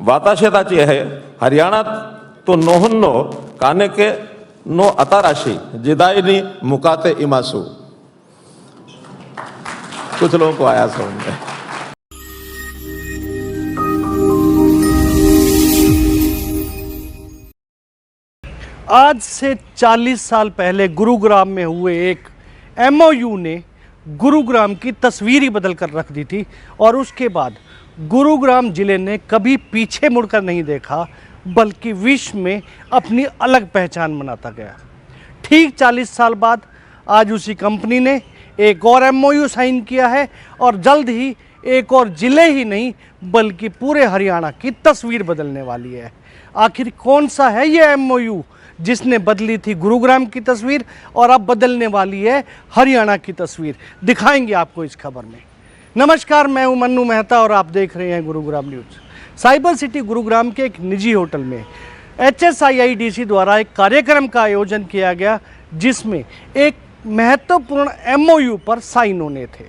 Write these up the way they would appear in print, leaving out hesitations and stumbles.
वाताशेताची आहे हरियाणात तो नोहुन्नो काने के नो अताराशी जिदाइनी मुकाते इमासु। कुछ लोगों को आया समझ में। आज से 40 साल पहले गुरुग्राम में हुए एक MOU ने गुरुग्राम की तस्वीर ही बदल कर रख दी थी और उसके बाद गुरुग्राम जिले ने कभी पीछे मुड़कर नहीं देखा, बल्कि विश्व में अपनी अलग पहचान बनाता गया। ठीक 40 साल बाद आज उसी कंपनी ने एक और MOU साइन किया है और जल्द ही एक और जिले ही नहीं बल्कि पूरे हरियाणा की तस्वीर बदलने वाली है। आखिर कौन सा है ये MOU जिसने बदली थी गुरुग्राम की तस्वीर और अब बदलने वाली है हरियाणा की तस्वीर, दिखाएंगे आपको इस खबर में। नमस्कार, मैं हूं मन्नू मेहता और आप देख रहे हैं Gurugram news. Cyber city Gurugram के एक निजी होटल में HSIIDC द्वारा एक कार्यक्रम का आयोजन किया गया, जिसमें एक महत्वपूर्ण MOU पर साइन होने थे।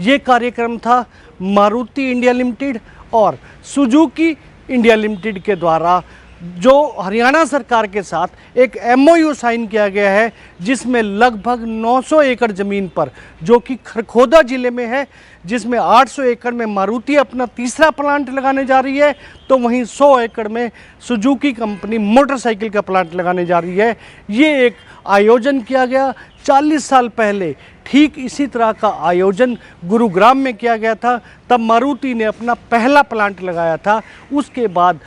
ये कार्यक्रम था मारुति इंडिया लिमिटेड और सुजुकी इंडिया लिमिटेड के द्वारा, जो हरियाणा सरकार के साथ एक MOU साइन किया गया है, जिसमें लगभग 900 एकड़ ज़मीन पर, जो कि खरखोदा ज़िले में है, जिसमें 800 एकड़ में मारुति अपना तीसरा प्लांट लगाने जा रही है, तो वहीं 100 एकड़ में सुजुकी कंपनी मोटरसाइकिल का प्लांट लगाने जा रही है। ये एक आयोजन किया गया 40 साल पहले। ठीक इसी तरह का आयोजन गुरुग्राम में किया गया था, तब मारुति ने अपना पहला प्लांट लगाया था। उसके बाद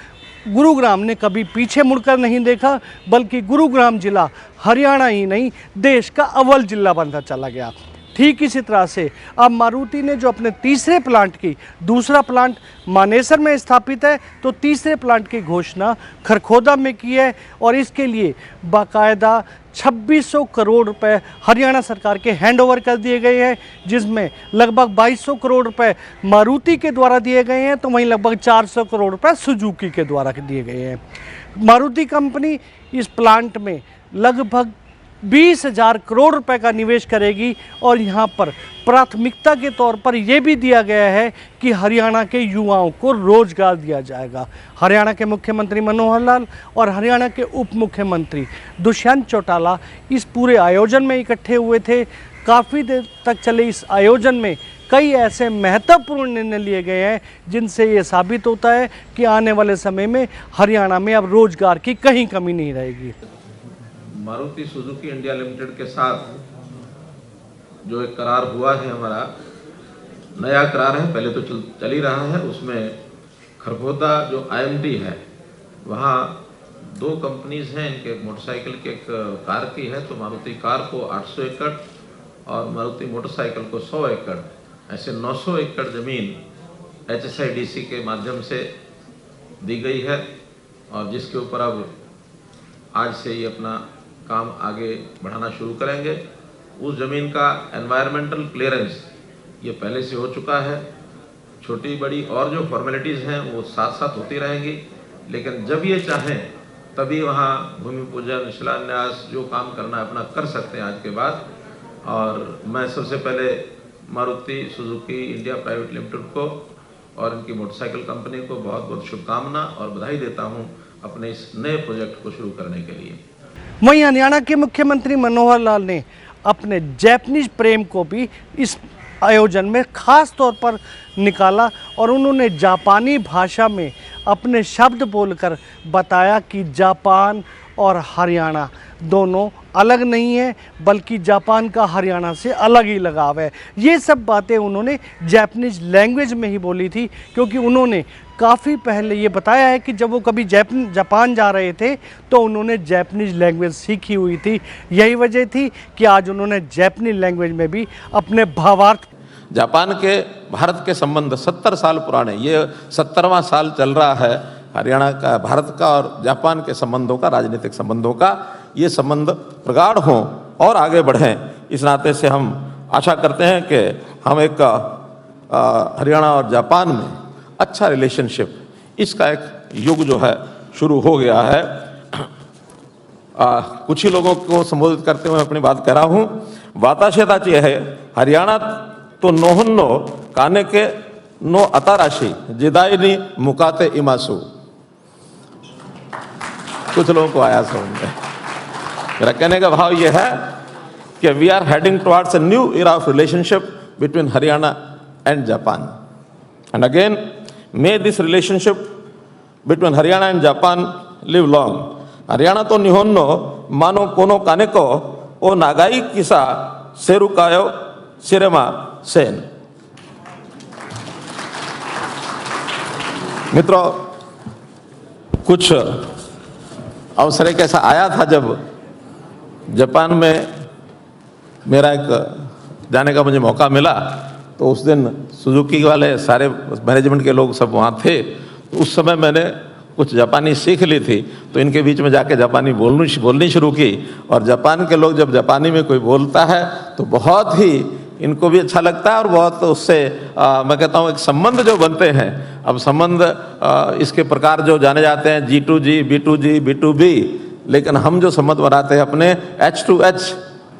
गुरुग्राम ने कभी पीछे मुड़कर नहीं देखा, बल्कि गुरुग्राम जिला हरियाणा ही नहीं देश का अव्वल जिला बनता चला गया। ठीक इसी तरह से अब मारुति ने जो अपने तीसरे प्लांट की, दूसरा प्लांट मानेसर में स्थापित है, तो तीसरे प्लांट की घोषणा खरखोदा में की है और इसके लिए बाकायदा 2600 करोड़ रुपए हरियाणा सरकार के हैंडओवर कर दिए गए हैं, जिसमें लगभग 2200 करोड़ रुपए मारुति के द्वारा दिए गए हैं, तो वहीं लगभग 400 करोड़ रुपए सुजुकी के द्वारा दिए गए हैं। मारुति कंपनी इस प्लांट में लगभग 20,000 करोड़ रुपए का निवेश करेगी और यहाँ पर प्राथमिकता के तौर पर यह भी दिया गया है कि हरियाणा के युवाओं को रोजगार दिया जाएगा। हरियाणा के मुख्यमंत्री मनोहर लाल और हरियाणा के उप मुख्यमंत्री दुष्यंत चौटाला इस पूरे आयोजन में इकट्ठे हुए थे। काफ़ी देर तक चले इस आयोजन में कई ऐसे महत्वपूर्ण निर्णय लिए गए हैं, जिनसे ये साबित होता है कि आने वाले समय में हरियाणा में अब रोजगार की कहीं कमी नहीं रहेगी। मारुति सुजुकी इंडिया लिमिटेड के साथ जो एक करार हुआ है, हमारा नया करार है, पहले तो चल ही रहा है। उसमें खरखोदा जो IMT है, वहाँ 2 कंपनीज हैं, इनके मोटरसाइकिल के एक कार की है, तो मारुति कार को 800 एकड़ और मारुति मोटरसाइकिल को 100 एकड़, ऐसे 900 एकड़ ज़मीन HSIDC के माध्यम से दी गई है और जिसके ऊपर अब आज से ये अपना काम आगे बढ़ाना शुरू करेंगे। उस ज़मीन का एनवायरमेंटल क्लियरेंस ये पहले से हो चुका है। छोटी बड़ी और जो फॉर्मेलिटीज़ हैं वो साथ साथ होती रहेंगी, लेकिन जब ये चाहें तभी वहाँ भूमि पूजन, शिलान्यास, जो काम करना है अपना कर सकते हैं आज के बाद। और मैं सबसे पहले Maruti Suzuki India private limited को और इनकी मोटरसाइकिल कंपनी को बहुत बहुत शुभकामना और बधाई देता हूँ अपने इस नए प्रोजेक्ट को शुरू करने के लिए। वहीं हरियाणा के मुख्यमंत्री मनोहर लाल ने अपने जैपनीज प्रेम को भी इस आयोजन में खास तौर पर निकाला और उन्होंने जापानी भाषा में अपने शब्द बोलकर बताया कि जापान और हरियाणा दोनों अलग नहीं है, बल्कि जापान का हरियाणा से अलग ही लगाव है। ये सब बातें उन्होंने जैपनीज लैंग्वेज में ही बोली थी, क्योंकि उन्होंने काफ़ी पहले ये बताया है कि जब वो कभी जापान जा रहे थे तो उन्होंने जैपनीज लैंग्वेज सीखी हुई थी। यही वजह थी कि आज उन्होंने जैपनीज लैंग्वेज में भी अपने भावार्थ। जापान के भारत के संबंध 70 साल पुराने, ये 70वां साल चल रहा है हरियाणा का, भारत का और जापान के संबंधों का, राजनीतिक संबंधों का। ये संबंध प्रगाढ़ हों और आगे बढ़ें, इस नाते से हम आशा करते हैं कि हम एक हरियाणा और जापान में अच्छा रिलेशनशिप, इसका एक युग जो है शुरू हो गया है। कुछ ही लोगों को संबोधित करते हुए अपनी बात कह रहा हूँ। वाताशेताची है हरियाणा तो नोहुन्नो काने के नो अताराशी जिदाइनी मुकाते इमासु। कुछ लोगों को आया समझ में। मेरा कहने का भाव यह है कि we are heading towards a new era of relationship between Haryana and Japan, and again may this relationship between Haryana and Japan live long. Haryana तो निहोन्नो मानो कोनो कानेको ओ नागाई किसा सेरुकायो सिरेमा सेन। मित्रों, कुछ अवसर एक ऐसा आया था जब जापान में मेरा एक जाने का मुझे मौका मिला, तो उस दिन सुजुकी वाले सारे मैनेजमेंट के लोग सब वहाँ थे। तो उस समय मैंने कुछ जापानी सीख ली थी, तो इनके बीच में जाके जापानी बोलनी शुरू की। और जापान के लोग जब जापानी में कोई बोलता है तो बहुत ही इनको भी अच्छा लगता है, और बहुत उससे मैं कहता हूँ एक संबंध जो बनते हैं। अब संबंध इसके प्रकार जो जाने जाते हैं G2G, B2G, B2B, लेकिन हम जो संबंध बनाते हैं अपने H2H,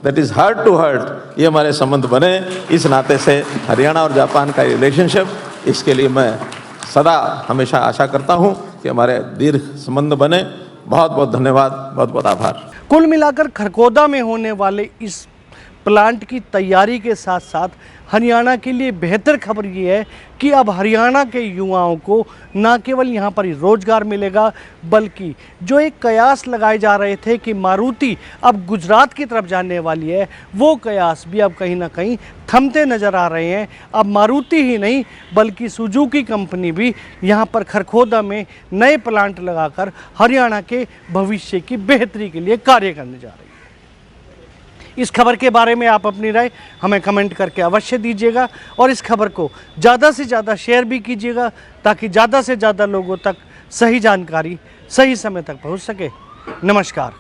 that is heart to heart, ये हमारे संबंध बने। इस नाते से हरियाणा और जापान का रिलेशनशिप, इसके लिए मैं सदा हमेशा आशा करता हूँ कि हमारे दीर्घ संबंध बने। बहुत बहुत धन्यवाद, बहुत बहुत आभार। कुल मिलाकर खरखोदा में होने वाले इस प्लांट की तैयारी के साथ साथ हरियाणा के लिए बेहतर खबर ये है कि अब हरियाणा के युवाओं को न केवल यहाँ पर रोजगार मिलेगा, बल्कि जो एक कयास लगाए जा रहे थे कि मारुति अब गुजरात की तरफ जाने वाली है, वो कयास भी अब कहीं ना कहीं थमते नज़र आ रहे हैं। अब मारुति ही नहीं बल्कि सुजुकी कंपनी भी यहाँ पर खरखोदा में नए प्लांट लगाकर हरियाणा के भविष्य की बेहतरी के लिए कार्य करने जा रही है। इस खबर के बारे में आप अपनी राय हमें कमेंट करके अवश्य दीजिएगा, और इस खबर को ज़्यादा से ज़्यादा शेयर भी कीजिएगा, ताकि ज़्यादा से ज़्यादा लोगों तक सही जानकारी सही समय तक पहुंच सके। नमस्कार।